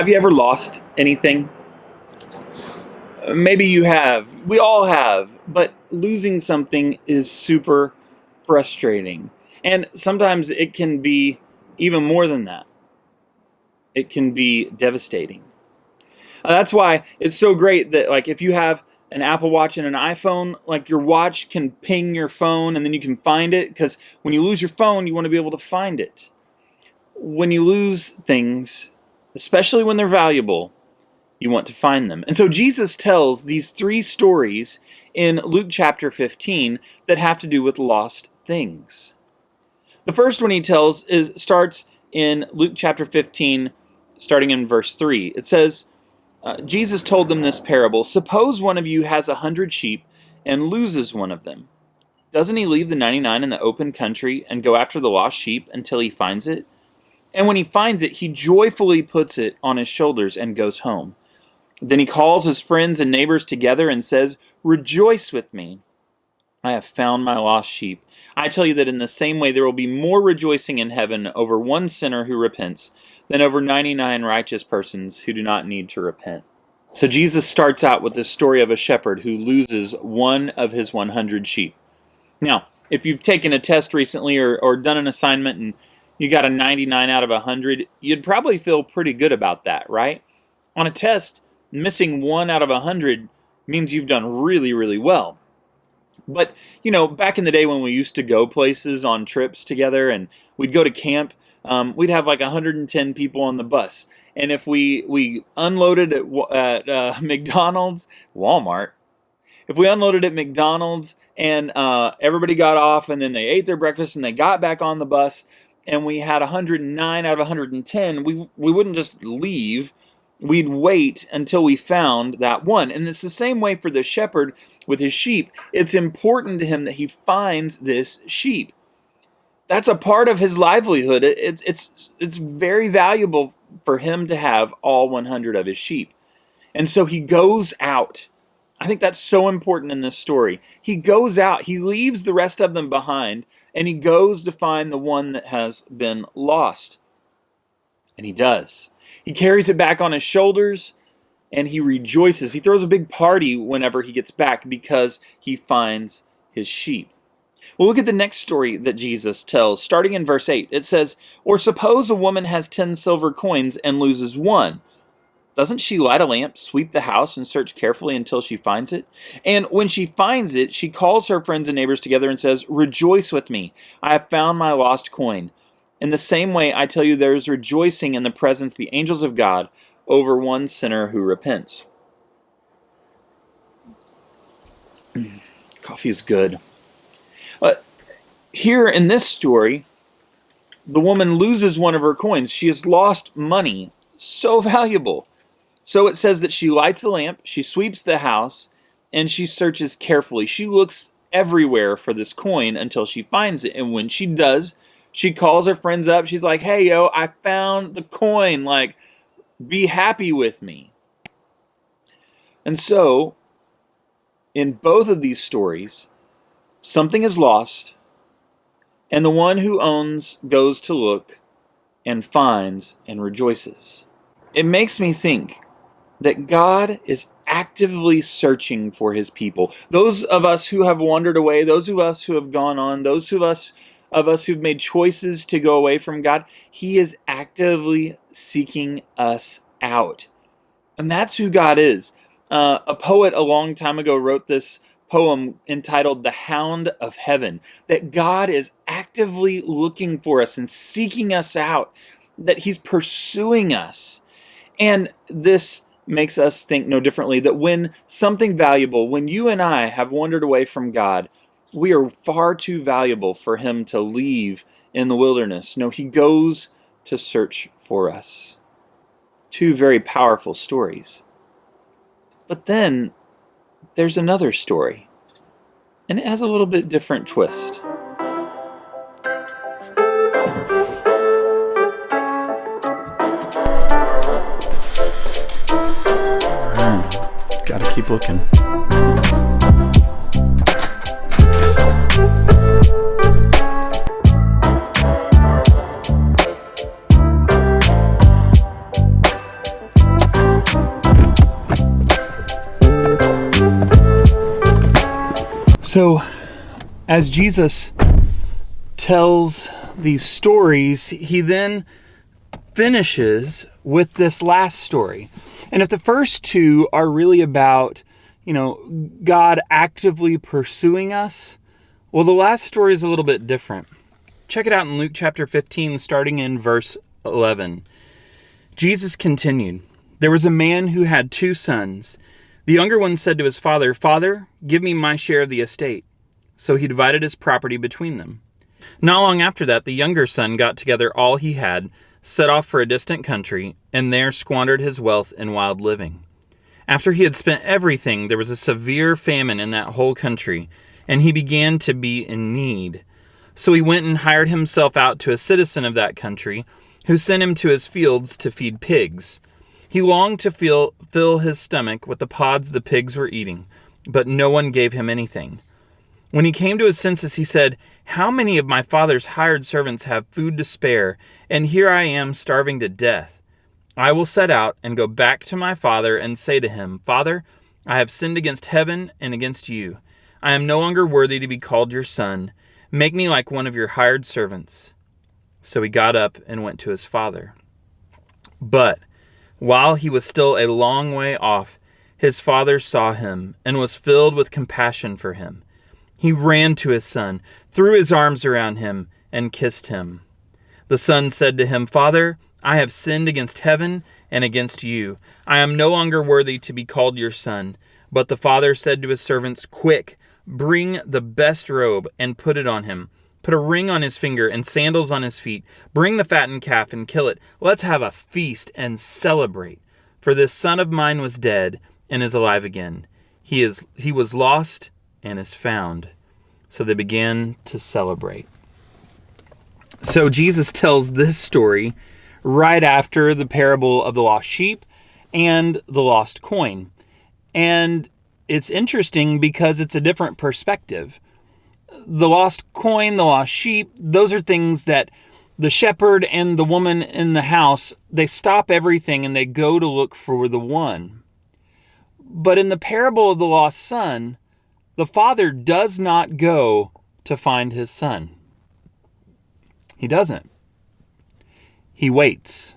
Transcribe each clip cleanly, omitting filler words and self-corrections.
Have you ever lost anything? Maybe you have. We all have. But losing something is super frustrating. And sometimes it can be even more than that. It can be devastating. That's why it's so great that, like, if you have an Apple Watch and an iPhone, like, your watch can ping your phone and then you can find it, because when you lose your phone, you want to be able to find it. When you lose things, especially when they're valuable, you want to find them. And so Jesus tells these 3 stories in Luke chapter 15 that have to do with lost things. The first one he tells starts in Luke chapter 15, starting in verse 3. It says, Jesus told them this parable. Suppose one of you has 100 sheep and loses one of them. Doesn't he leave the 99 in the open country and go after the lost sheep until he finds it? And when he finds it, he joyfully puts it on his shoulders and goes home. Then he calls his friends and neighbors together and says, "Rejoice with me. I have found my lost sheep." I tell you that in the same way there will be more rejoicing in heaven over one sinner who repents than over 99 righteous persons who do not need to repent. So Jesus starts out with this story of a shepherd who loses one of his 100 sheep. Now, if you've taken a test recently or done an assignment and you got a 99 out of 100, you'd probably feel pretty good about that, right? On a test, missing 1 out of 100 means you've done really, really well. But, back in the day when we used to go places on trips together and we'd go to camp, we'd have like 110 people on the bus. And if we unloaded at McDonald's, Walmart, if we unloaded at McDonald's and everybody got off and then they ate their breakfast and they got back on the bus and we had 109 out of 110, we wouldn't just leave. We'd wait until we found that one. And it's the same way for the shepherd with his sheep. It's important to him that he finds this sheep. That's a part of his livelihood. It's very valuable for him to have all 100 of his sheep. And so he goes out. I think that's so important in this story. He goes out. He leaves the rest of them behind, and he goes to find the one that has been lost. And he does. He carries it back on his shoulders, and he rejoices. He throws a big party whenever he gets back because he finds his sheep. Well, look at the next story that Jesus tells, starting in verse 8. It says, "Or suppose a woman has 10 silver coins and loses one. Doesn't she light a lamp, sweep the house, and search carefully until she finds it? And when she finds it, she calls her friends and neighbors together and says, 'Rejoice with me. I have found my lost coin.' In the same way, I tell you, there is rejoicing in the presence of the angels of God over one sinner who repents." Coffee is good. Here in this story, the woman loses one of her coins. She has lost money, so valuable. So it says that she lights a lamp, she sweeps the house, and she searches carefully. She looks everywhere for this coin until she finds it. And when she does, she calls her friends up. She's like, "Hey, yo, I found the coin. Like, be happy with me." And so, in both of these stories, something is lost, and the one who owns goes to look and finds and rejoices. It makes me think that God is actively searching for his people. Those of us who have wandered away, those of us who have gone on, those of us who've made choices to go away from God, he is actively seeking us out. And that's who God is. A poet a long time ago wrote this poem entitled "The Hound of Heaven," that God is actively looking for us and seeking us out, that he's pursuing us. And this makes us think no differently, that when something valuable, when you and I have wandered away from God, we are far too valuable for him to leave in the wilderness. No, he goes to search for us. 2 very powerful stories. But then there's another story, and it has a little bit different twist. Gotta keep looking. So, as Jesus tells these stories, he then finishes with this last story. And if the first two are really about, God actively pursuing us, well, the last story is a little bit different. Check it out in Luke chapter 15, starting in verse 11. Jesus continued, "There was a man who had 2 sons. The younger one said to his father, 'Father, give me my share of the estate.' So he divided his property between them. Not long after that, the younger son got together all he had, set off for a distant country, and there squandered his wealth in wild living. After he had spent everything, there was a severe famine in that whole country, and he began to be in need. So he went and hired himself out to a citizen of that country, who sent him to his fields to feed pigs. He longed to fill his stomach with the pods the pigs were eating, but no one gave him anything. When he came to his senses, he said, 'How many of my father's hired servants have food to spare, and here I am starving to death? I will set out and go back to my father and say to him, Father, I have sinned against heaven and against you. I am no longer worthy to be called your son. Make me like one of your hired servants.' So he got up and went to his father. But while he was still a long way off, his father saw him and was filled with compassion for him. He ran to his son, threw his arms around him, and kissed him. The son said to him, 'Father, I have sinned against heaven and against you. I am no longer worthy to be called your son.' But the father said to his servants, 'Quick, bring the best robe and put it on him. Put a ring on his finger and sandals on his feet. Bring the fattened calf and kill it. Let's have a feast and celebrate. For this son of mine was dead and is alive again. He was lost and is found.' So they began to celebrate." So Jesus tells this story right after the parable of the lost sheep and the lost coin. And it's interesting because it's a different perspective. The lost coin, the lost sheep, those are things that the shepherd and the woman in the house, they stop everything and they go to look for the one. But in the parable of the lost son, the father does not go to find his son. He doesn't. He waits.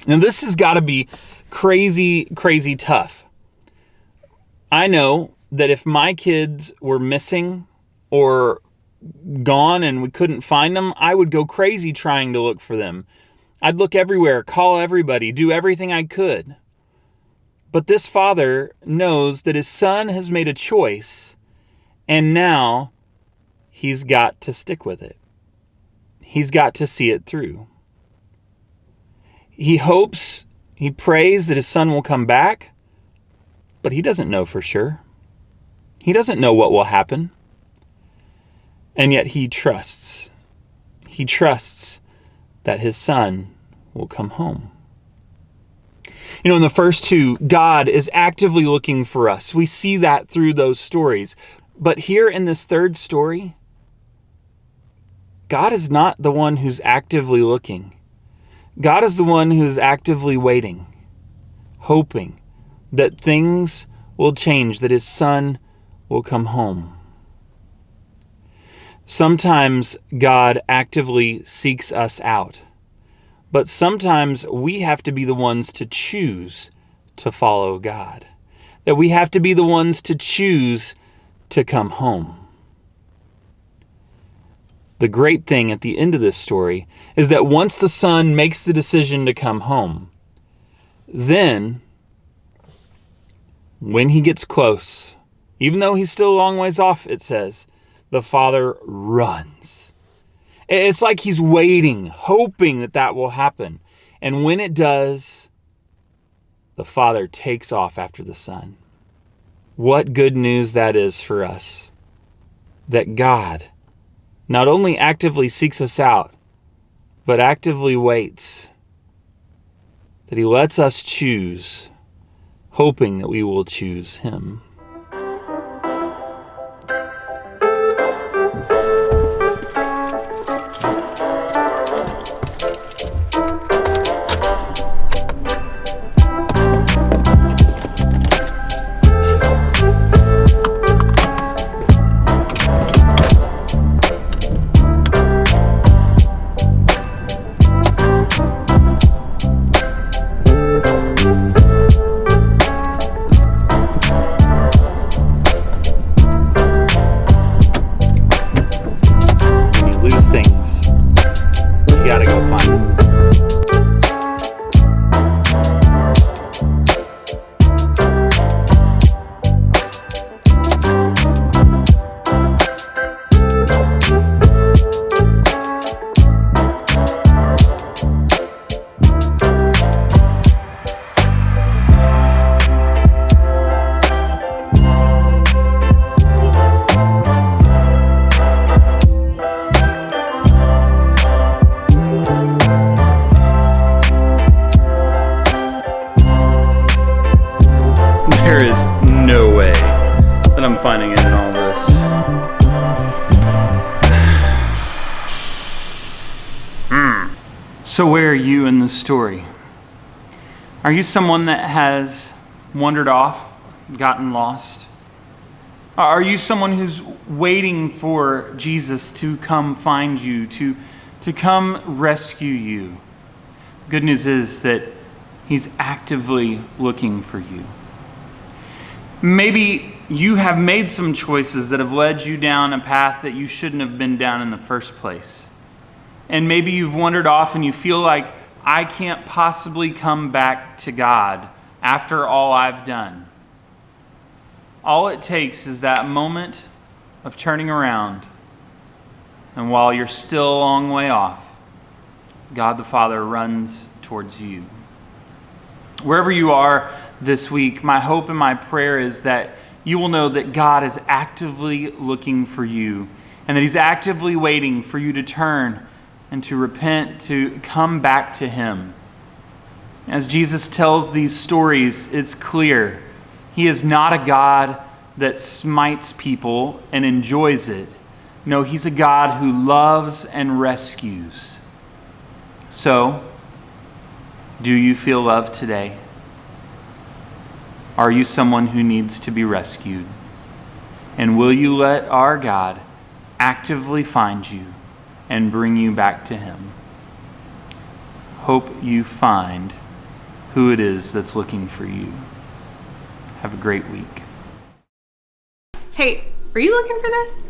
And this has got to be crazy, crazy tough. I know that if my kids were missing or gone and we couldn't find them, I would go crazy trying to look for them. I'd look everywhere, call everybody, do everything I could. But this father knows that his son has made a choice, and now he's got to stick with it. He's got to see it through. He hopes, he prays that his son will come back, but he doesn't know for sure. He doesn't know what will happen. And yet he trusts. He trusts that his son will come home. In the first two, God is actively looking for us. We see that through those stories. But here in this third story, God is not the one who's actively looking. God is the one who's actively waiting, hoping that things will change, that his son will come home. Sometimes God actively seeks us out. But sometimes we have to be the ones to choose to follow God. That we have to be the ones to choose to come home. The great thing at the end of this story is that once the son makes the decision to come home, then when he gets close, even though he's still a long ways off, it says, the father runs. It's like he's waiting, hoping that will happen. And when it does, the father takes off after the son. What good news that is for us. That God not only actively seeks us out, but actively waits. That he lets us choose, hoping that we will choose him. There is no way that I'm finding it in all this. So where are you in the story? Are you someone that has wandered off, gotten lost? Are you someone who's waiting for Jesus to come find you, to come rescue you? Good news is that he's actively looking for you. Maybe you have made some choices that have led you down a path that you shouldn't have been down in the first place. And maybe you've wandered off and you feel like, I can't possibly come back to God after all I've done. All it takes is that moment of turning around, and while you're still a long way off, God the Father runs towards you. Wherever you are this week, my hope and my prayer is that you will know that God is actively looking for you, and that he's actively waiting for you to turn and to repent, to come back to him. As Jesus tells these stories, it's clear he is not a God that smites people and enjoys it. No, he's a God who loves and rescues. So, do you feel loved today? Are you someone who needs to be rescued? And will you let our God actively find you and bring you back to him? Hope you find who it is that's looking for you. Have a great week. Hey, are you looking for this?